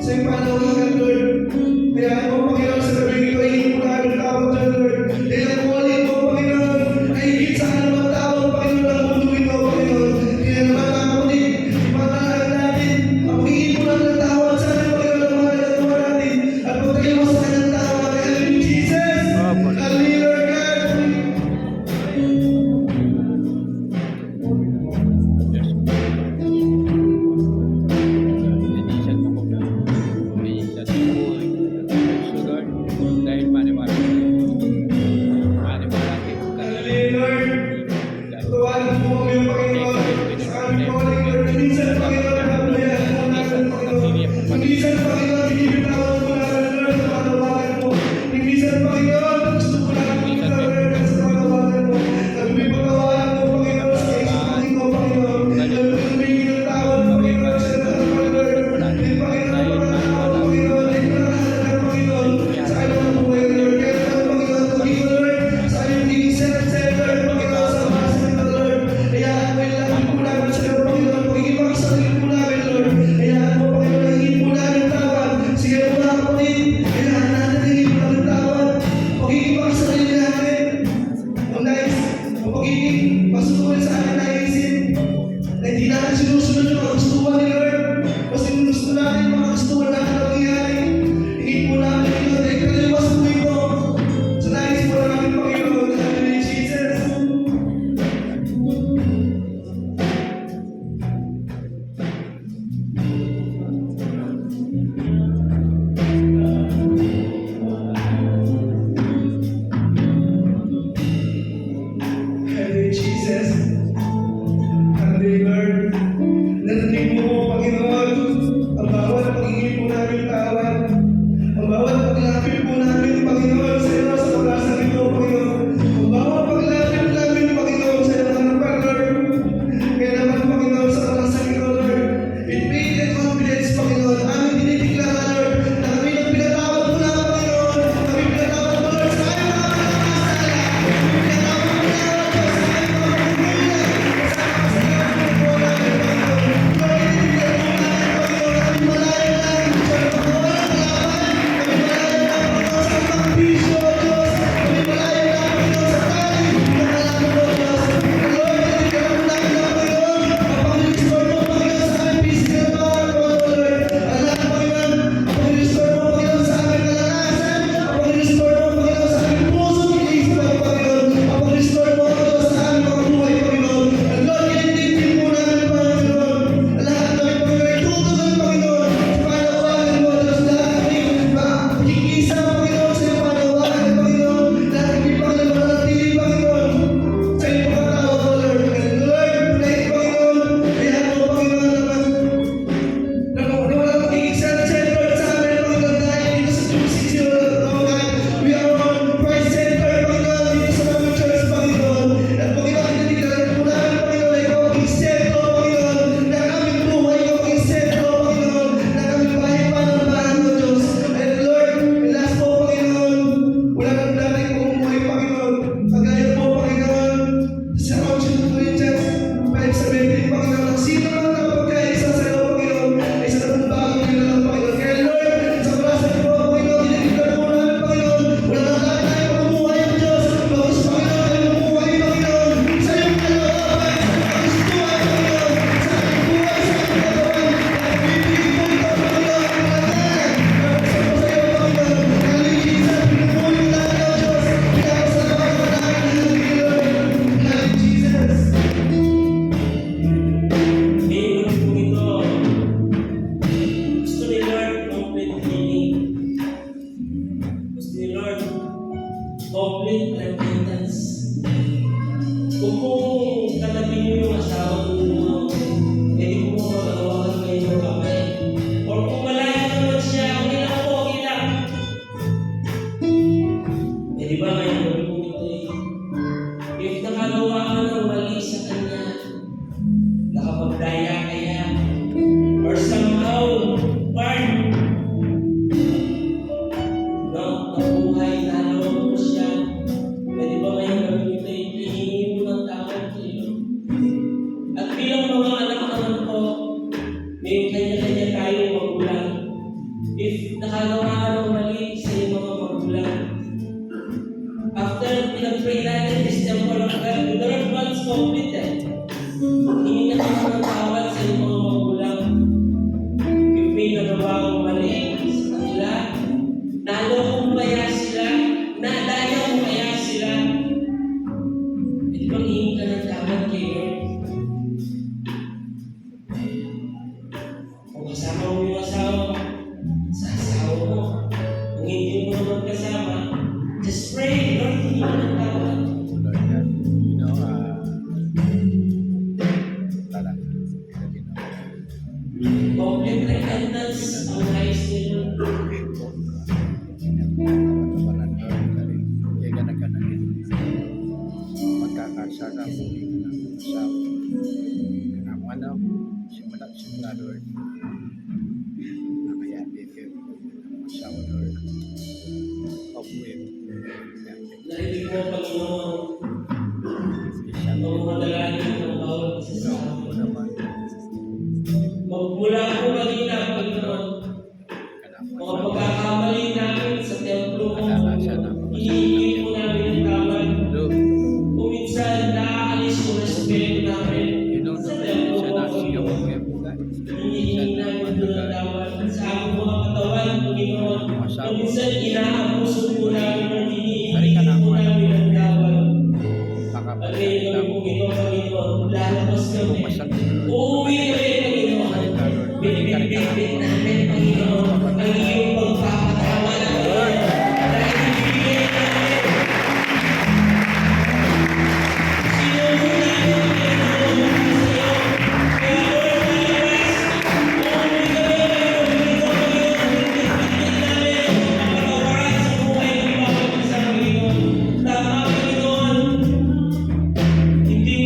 sa iyong panawagan, Lord. Kaya mo, Panginoon, sa gabi ito ay hindi mo namin tawag dyan, Lord. Dahil ang kuwalit mo, Panginoon, ay higit sa anumang tawag, Panginoon, ang mundo ito, Panginoon. Kaya naman, mga kapatid, ipanalangin natin ang pagiging mo ng tawad sa amin, Panginoon, ang mga nagagawa natin, at pagkaliwas sa kanyang tawag. Hallelujah, Jesus! Hallelujah, Lord God! Hallelujah, Lord! Tuwanan po kami, Panginoon, sa aming calling, Lord. Minsan, Panginoon, nabuhayan po namin, Panginoon. Minsan, Panginoon, binibitawan po namin, Lord, sa panawagan mo. Minsan, Panginoon, gusto po namin Lord, sa panawagan mo. Kami may pagkawalan mo, Panginoon, sa isang mo, Panginoon. Kami tumingin ng tawad, Panginoon, sa lahat, Lord. Din, Panginoon, pagkakawa, Panginoon, din pagkakawa, Panginoon, sa kanyang buhay, Lord. Kaya naman, Panginoon, pagiging, Lord, sa iyong center, Panginoon, sa mga salita, Lord. Hayaan mo yung lahat po namin sa iyo, Panginoon. Pagiging makasarili po namin, Lord. Hayaan mo, Panginoon, na hingin po namin tawad. Sige po, mga kapatid, hayaan natin hingin po namin tawad. Pagiging makasarili namin. Ang nais, ang pagiging masusunod sa ating naisip, na hindi natin sinusunod yung mga gustuhan ni Lord. Kasi kung gusto natin, mga gustuhan natin ang nangyari. Hingin po namin ito, dahil kaliwas po ito. Sa nais po namin, Panginoon, Hallelujah, Jesus. Hallelujah, Jesus. Hallelujah, Lord. Narinig mo po, Panginoon, ang bawat pagiging po namin tawad. Ang bawat paglapit po namin, Panginoon, sa iyo, sa pag-asa nito, Panginoon. Ang bawat paglapit namin, Panginoon, sa iyo, harapan, Lord. Kaya naman, Panginoon, sa pag-asa nito, Lord. In faith and confidence, Panginoon, aming dinideklara, Lord, na kami ng pinatawad mo na, Panginoon. Kami pinatawad mo, Lord, sa aming mga pinakasala. Pinatawad mo na, Lord, sa aming mga pagkukulang. nag-pray natin, this temple of God, the Lord wants completed. Hindi na naman ang tawad sa iyong mga magulang. If may nagawa kong mali sa kanila, nalokong maya sila, nadayaw maya sila, pwede bang hingin ka ng tawad kay Lord? Kung kasama mo yung asawa mo, sa asawa mo, kung hindi mo naman kasama, just pray, Lord, hingin ka ng tawad. Lord God, you know, tara, Complete repentance ang nais nila. magkakasaka mo sa kanang ano, simula Lord. Kaya bigyan sa Lord. Pag-uwi. Narinig mo, Panginoon, Special. ang mga dalangin ng bawat isa sa Ikaw amin. naman. Magmula po kanina, Panginoon, mga pagkakamali namin sa templo mo, hinihingi po namin ang tawad. Lord, Kung minsan, naaalis yung respeto namin you know sa the templo siya mo, na siya Panginoon. Hinihingi namin doon ang tawad sa aming mga katawan, Panginoon. Kung minsan, inaabuso po namin ang hinihingi po namin ang tawad. At ngayon kami po ito, Panginoon, lalabas kami. Uuwi kami, Panginoon. Binibigit namin, Panginoon, ang iyong pagpapatawad, Lord. Dahil ibigay namin. Sinubo namin, Panginoon, sa iyo. Kaya, Lord, lalabas. Uuwi kami, Panginoon, dito, Panginoon. Binibigit namin ang pagpapatawaran sa buhay ng bawat isa, Panginoon. Tama, Panginoon. Hindi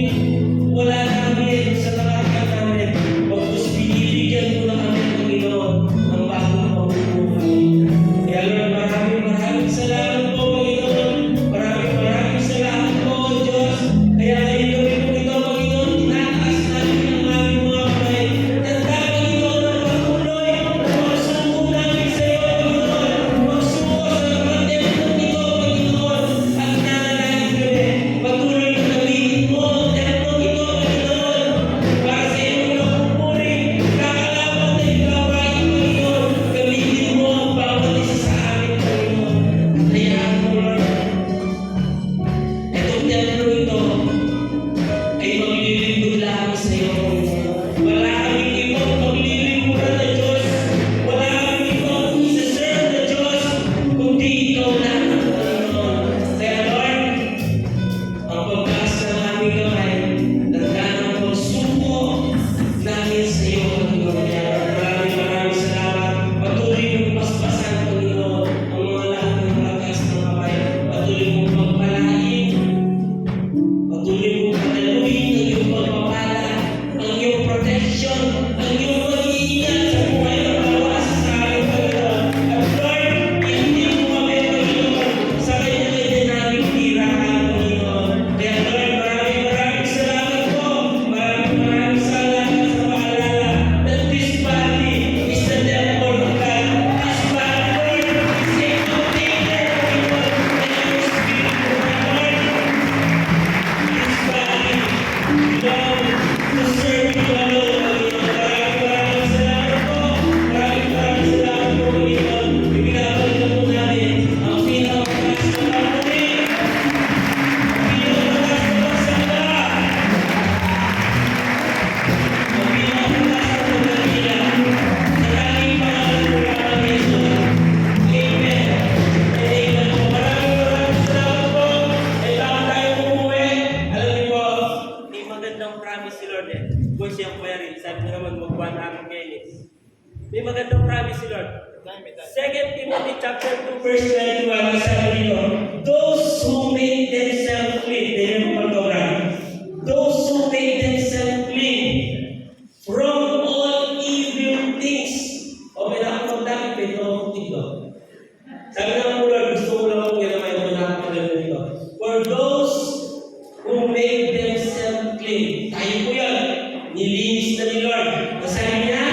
wala namin sa nakakita namin. Pagkus binibigyan mo na kami, Panginoon, ng bagong pamumuhay. Kaya Lord, maraming salamat po, Panginoon. Maraming salamat po, Diyos. Kaya ngayon kami po ito, Panginoon, tinataas namin ang aming mga kamay. Tanda, Panginoon, ang patuloy. Magsuko namin sa iyo, Panginoon. Magsuko sa pagtempong ito, Panginoon. At nanalangin kami. Patuloy na gamitin mo ang tempong ito, Panginoon. Para sa iyong nakupuri, kakalaban na ikawain, Panginoon. Gamitin mo ang bawat isa sa amin, Panginoon. Hayaan mo, Lord. Itong templo ito ay maglilingkod lamang sa iyo, Panginoon. Wala kaming ibang maglilingkuran na Diyos. Wala kaming ibang isa-serve na Diyos, kundi ikaw lamang, Panginoon. Kaya, Lord, ang pagkas ng aming kamay, tanda ng pagsuko namin sa iyo, Panginoon. Kaya maraming salamat. Patuloy mong paspasan, Panginoon, ang mga lahat ng pagkas ng kamay. Patuloy mong pagpalain. Patuloy mong pataluin ang iyong pagpapala, ang iyong protection, ang iyong pag-iingat sa buhay ng bawat isa sa amin, Panginoon. At Lord, hindi mo kami, Panginoon, sa kanya-kanya naming tirahan, Panginoon. Kaya Lord, maraming salamat po. Maraming salamat sa paalala that this body is the temple of God. This body, Lord, is a container, Panginoon, and your spirit, Lord. This body belongs to serve you alone, Panginoon. Maraming salamat po. Maraming salamat po, Panginoon. Ibinabalik na po namin ang pinakamas na pagmuli. Ang pinakamas na pagsamba. Ang pinakamas na pagkakila. Sa tanging pangalan mo lamang, Jesus. Amen. And amen po. Maraming salamat po. Ay tama tayo umuwi. Alam niyo po, may magandang promise si Lord eh. Voice yung query. Sabi ko naman magbuha na ang Genesis. May magandang promise si Lord. 2 Timothy chapter 2 verse 21, sabi dito, those who make themselves clean, tingnan mo pag-program. Those who make themselves clean from all evil things. O may nakapagdamit, pwede ko akong tiglo. Sabi naman po Lord, gusto ko lang akong ginamay na nakapagdamit dito. For those who make themselves clean. Tayo po yan. Nilinis na ni Lord. Sabi niya,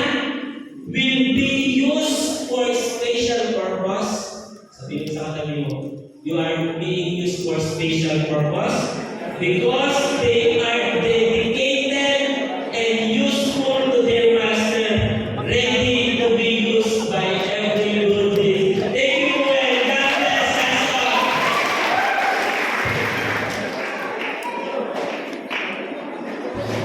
will be used for special purpose. Sabi mo sa katabi mo, You are being used for special purpose because they are